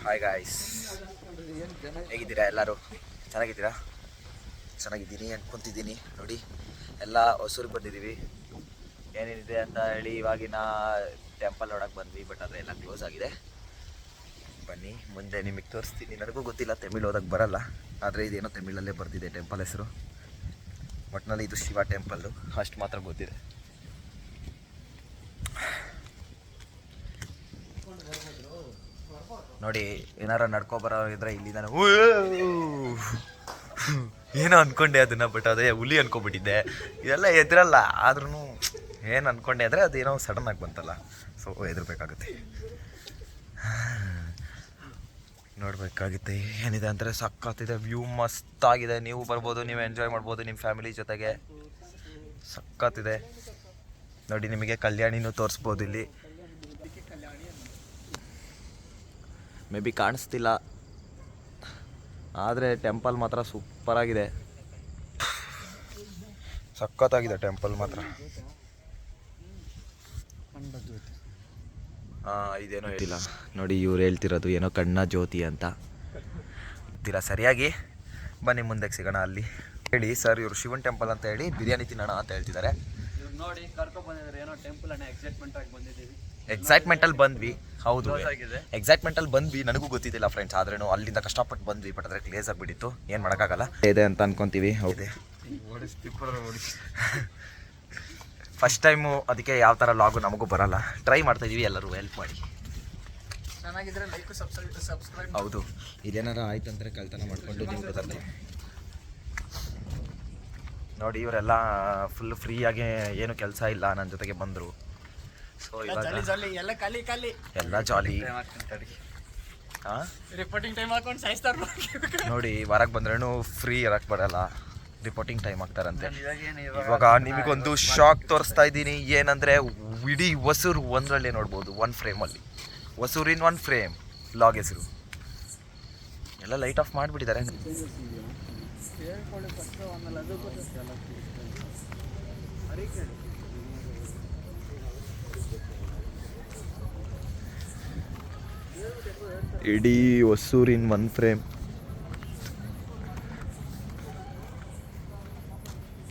Hi guys, ಹೇಗಿದ್ದೀರಾ ಎಲ್ಲರೂ? ಚೆನ್ನಾಗಿದ್ದೀರಾ? ಚೆನ್ನಾಗಿದ್ದೀನಿ ಅನ್ಕೊತಿದ್ದೀನಿ. ನೋಡಿ, ಎಲ್ಲ ಹೊಸೂರಿಗೆ ಬಂದಿದ್ದೀವಿ. ಏನೇನಿದೆ ಅಂತ ಹೇಳಿ ಇವಾಗಿನ ಟೆಂಪಲ್ ನೋಡೋಕೆ ಬಂದ್ವಿ, ಬಟ್ ಆದರೆ ಎಲ್ಲ ಕ್ಲೋಸ್ ಆಗಿದೆ. ಬನ್ನಿ ಮುಂದೆ ನಿಮಗೆ ತೋರಿಸ್ತೀನಿ. ನನಗೂ ಗೊತ್ತಿಲ್ಲ, ತಮಿಳ್ ಓದಕ್ಕೆ ಬರಲ್ಲ, ಆದರೆ ಇದೇನೋ ತಮಿಳಲ್ಲೇ ಬರ್ತಿದೆ ಟೆಂಪಲ್ ಹೆಸರು. ಒಟ್ಟಿನಲ್ಲಿ ಇದು ಶಿವ ಟೆಂಪಲ್ಲು, ಅಷ್ಟು ಮಾತ್ರ ಗೊತ್ತಿದೆ. ನೋಡಿ, ಏನಾರ ನಡ್ಕೊಬರೋ ಇದ್ರೆ ಇಲ್ಲಿ ನಾನು ಏನೋ ಅಂದ್ಕೊಂಡೆ ಅದನ್ನು, ಬಟ್ ಅದೇ ಹುಲಿ ಅಂದ್ಕೊಬಿಟ್ಟಿದ್ದೆ. ಇದೆಲ್ಲ ಎದುರಲ್ಲ, ಆದ್ರೂ ಏನು ಅಂದ್ಕೊಂಡೆ ಅಂದರೆ ಅದೇನೋ ಸಡನ್ನಾಗಿ ಬಂತಲ್ಲ, ಸೊ ಹೆದರ್ಬೇಕಾಗುತ್ತೆ. ನೋಡಬೇಕಾಗುತ್ತೆ ಏನಿದೆ ಅಂದರೆ ಸಕ್ಕತ್ತಿದೆ, ವ್ಯೂ ಮಸ್ತಾಗಿದೆ. ನೀವು ಬರ್ಬೋದು, ನೀವು ಎಂಜಾಯ್ ಮಾಡ್ಬೋದು ನಿಮ್ಮ ಫ್ಯಾಮಿಲಿ ಜೊತೆಗೆ. ಸಕ್ಕತ್ತಿದೆ ನೋಡಿ. ನಿಮಗೆ ಕಲ್ಯಾಣಿನೂ ತೋರಿಸ್ಬೋದು ಇಲ್ಲಿ. ಮೇ ಬಿ ಕಾಣಿಸ್ತಿಲ್ಲ, ಆದರೆ ಟೆಂಪಲ್ ಮಾತ್ರ ಸೂಪರಾಗಿದೆ. ಸಖತ್ತಾಗಿದೆ ಟೆಂಪಲ್ ಮಾತ್ರ. ಇದೇನೋ ಹೇಳಿಲ್ಲ ನೋಡಿ, ಇವ್ರು ಹೇಳ್ತಿರೋದು ಏನೋ ಕಣ್ಣ ಜ್ಯೋತಿ ಅಂತ ಗೊತ್ತಿಲ್ಲ ಸರಿಯಾಗಿ. ಬನ್ನಿ ಮುಂದಕ್ಕೆ ಸಿಗೋಣ. ಅಲ್ಲಿ ಹೇಳಿ ಸರ್, ಇವರು ಶಿವನ್ ಟೆಂಪಲ್ ಅಂತ ಹೇಳಿ ಬಿರಿಯಾನಿ ತಿನ್ನೋಣ ಅಂತ ಹೇಳ್ತಿದ್ದಾರೆ. ನೋಡಿ, ಕರ್ಕೊಂಡು ಬಂದಿದ್ದಾರೆ ಏನೋ ಟೆಂಪಲ್ ಅನ್ನ ಎಕ್ಸೈಟ್ಮೆಂಟ್ ಆಗಿ ಬಂದಿದ್ದೀವಿ. ಎಕ್ಸೈಟ್ಮೆಂಟಲ್ಲಿ ಬಂದ್ವಿ, ಹೌದು ಎಕ್ಸೈಟ್ಮೆಂಟಲ್ಲಿ ಬಂದ್ವಿ. ನನಗೂ ಗೊತ್ತಿದ್ದಿಲ್ಲ ಫ್ರೆಂಡ್ಸ್, ಆದ್ರೂ ಅಲ್ಲಿಂದ ಕಷ್ಟಪಟ್ಟು ಬಂದ್ವಿ, ಬಟ್ ಆದರೆ ಕ್ಲೇಸ್ ಆಗಿಬಿಟ್ಟಿತ್ತು. ಏನು ಮಾಡೋಕ್ಕಾಗಲ್ಲ, ಇದೆ ಅಂತ ಅನ್ಕೊತೀವಿ. ಹೌದೇ, ಫಸ್ಟ್ ಟೈಮು, ಅದಕ್ಕೆ ಯಾವ ಥರ ಲಾಗು ನಮಗೂ ಬರಲ್ಲ. ಟ್ರೈ ಮಾಡ್ತಾಯಿದ್ದೀವಿ, ಎಲ್ಲರೂ ಹೆಲ್ಪ್ ಮಾಡಿ. ಚೆನ್ನಾಗಿದ್ರೆ ಲೈಕ್ ಸಬ್ಸ್ಕ್ರೈಬ್. ಹೌದು, ಇದೇನಾರ ಆಯ್ತು ಅಂದರೆ ಕಳ್ತನ ಮಾಡ್ಕೊಂಡು ನೀವು ಗೊತ್ತಾಗ್ತೀವಿ. ನೋಡಿ, ಇವರೆಲ್ಲ ಫುಲ್ ಫ್ರೀಯಾಗಿ, ಏನು ಕೆಲಸ ಇಲ್ಲ, ನನ್ನ ಜೊತೆಗೆ ಬಂದರು. ಸೊ ಇವಾಗ ಎಲ್ಲ ಜಾಲಿ. ಹಾಂ, ರಿಪೋರ್ಟಿಂಗ್ ಟೈಮ್ ಹಾಕೊಂಡು ಸಾಯಿಸ್ತಾರೆ ನೋಡಿ. ಹೊರಗೆ ಬಂದ್ರೂ ಫ್ರೀ ಇರಕ್ಕೆ ಬರಲ್ಲ, ರಿಪೋರ್ಟಿಂಗ್ ಟೈಮ್ ಆಗ್ತಾರಂತೆ. ಇವಾಗ ನಿಮಗೊಂದು ಶಾಕ್ ತೋರಿಸ್ತಾ ಇದ್ದೀನಿ. ಏನಂದರೆ ಇಡೀ ಹೊಸೂರು ಒಂದರಲ್ಲೇ ನೋಡ್ಬೋದು, ಒಂದು ಫ್ರೇಮಲ್ಲಿ. ಹೊಸೂರಿನ ಒಂದು ಫ್ರೇಮ್ ಲಾಗ್ ಹೆಸರು ಎಲ್ಲ ಲೈಟ್ ಆಫ್ ಮಾಡಿಬಿಟ್ಟಿದ್ದಾರೆ. ಇಡೀ ಹೊಸೂರಿನ ಒಂದು ಫ್ರೇಮ್.